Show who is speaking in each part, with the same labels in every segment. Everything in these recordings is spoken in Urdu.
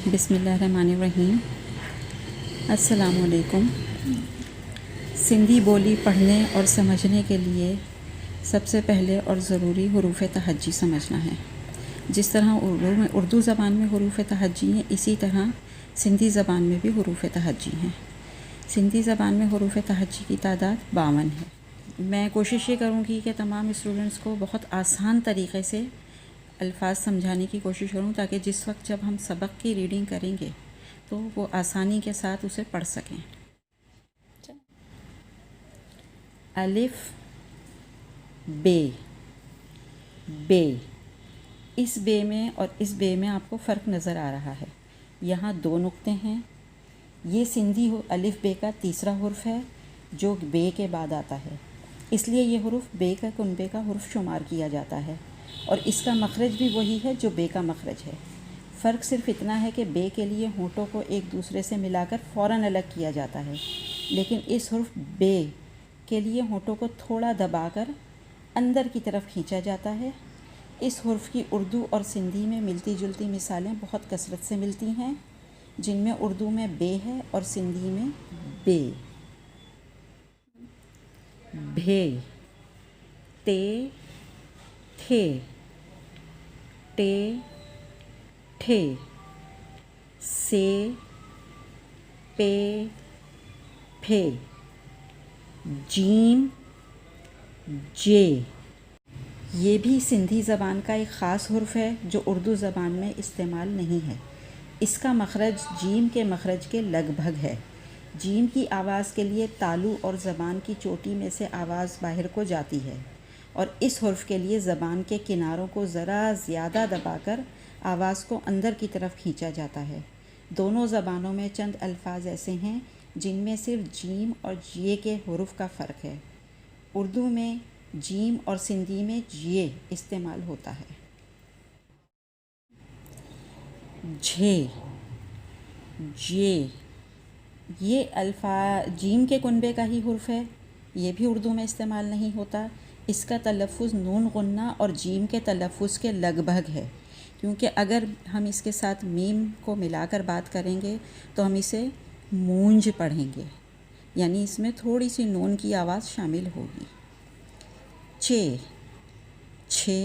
Speaker 1: بسم اللہ الرحمن الرحیم۔ السلام علیکم۔ سندھی بولی پڑھنے اور سمجھنے کے لیے سب سے پہلے اور ضروری حروف تہجی سمجھنا ہے۔ جس طرح اردو زبان میں حروف تہجی ہیں، اسی طرح سندھی زبان میں بھی حروف تہجی ہیں۔ سندھی زبان میں حروف تہجی کی تعداد 52 ہے۔ میں کوشش یہ کروں گی کہ تمام اسٹوڈنٹس کو بہت آسان طریقے سے الفاظ سمجھانے کی کوشش کروں، تاکہ جس وقت جب ہم سبق کی ریڈنگ کریں گے تو وہ آسانی کے ساتھ اسے پڑھ سکیں۔ الف بے، بے، اس بے میں اور اس بے میں آپ کو فرق نظر آ رہا ہے۔ یہاں 2 نقطے ہیں۔ یہ سندھی الف بے کا تیسرا حرف ہے جو بے کے بعد آتا ہے، اس لیے یہ حرف بے کا کنبے کا حرف شمار کیا جاتا ہے، اور اس کا مخرج بھی وہی ہے جو بے کا مخرج ہے۔ فرق صرف اتنا ہے کہ بے کے لیے ہونٹوں کو ایک دوسرے سے ملا کر فوراً الگ کیا جاتا ہے، لیکن اس حرف بے کے لیے ہونٹوں کو تھوڑا دبا کر اندر کی طرف کھینچا جاتا ہے۔ اس حرف کی اردو اور سندھی میں ملتی جلتی مثالیں بہت کثرت سے ملتی ہیں، جن میں اردو میں بے ہے اور سندھی میں بے۔ بھے، تے، تھے، ٹے، ٹھے، سے، پے، پھے، جیم، جے۔ یہ بھی سندھی زبان کا ایک خاص حرف ہے جو اردو زبان میں استعمال نہیں ہے۔ اس کا مخرج جیم کے مخرج کے لگ بھگ ہے۔ جیم کی آواز کے لیے تالو اور زبان کی چوٹی میں سے آواز باہر کو جاتی ہے، اور اس حرف کے لیے زبان کے کناروں کو ذرا زیادہ دبا کر آواز کو اندر کی طرف کھینچا جاتا ہے۔ دونوں زبانوں میں چند الفاظ ایسے ہیں جن میں صرف جیم اور جے کے حروف کا فرق ہے۔ اردو میں جیم اور سندھی میں جے استعمال ہوتا ہے۔ جھے، جے، یہ جیم کے کنبے کا ہی حرف ہے، یہ بھی اردو میں استعمال نہیں ہوتا۔ اس کا تلفظ نون غنہ اور جیم کے تلفظ کے لگ بھگ ہے، کیونکہ اگر ہم اس کے ساتھ میم کو ملا کر بات کریں گے تو ہم اسے مونج پڑھیں گے، یعنی اس میں تھوڑی سی نون کی آواز شامل ہوگی۔ چے، چھے،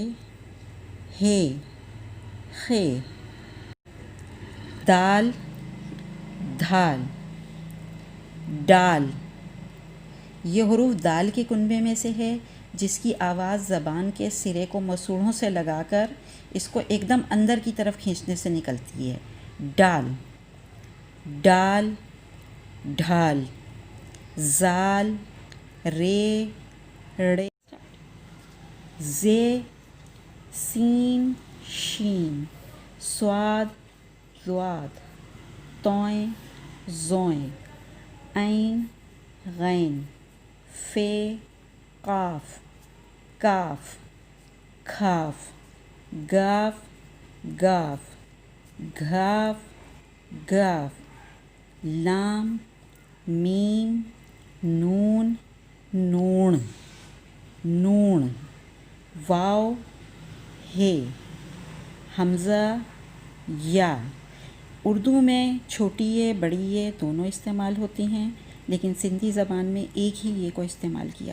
Speaker 1: ہے، خے، دال، دھال، ڈال۔ یہ حروف دال کے کنبے میں سے ہے، جس کی آواز زبان کے سرے کو مسوڑھوں سے لگا کر اس کو ایک دم اندر کی طرف کھینچنے سے نکلتی ہے۔ ڈال، ڈال، ڈھال، زال، رے، ڑے، زے، سین، شین، صاد، ضاد، طوئیں، زوئیں، عین، غین، فے، قاف، کاف، کھاف، گاف، گاف، گھاف، گاف، لام، میم، نون، نون، نون، واو، ہے، حمزہ، یا۔ اردو میں چھوٹی ے بڑی ے دونوں استعمال ہوتی ہیں، لیکن سندھی زبان میں ایک ہی یہ کو استعمال کیا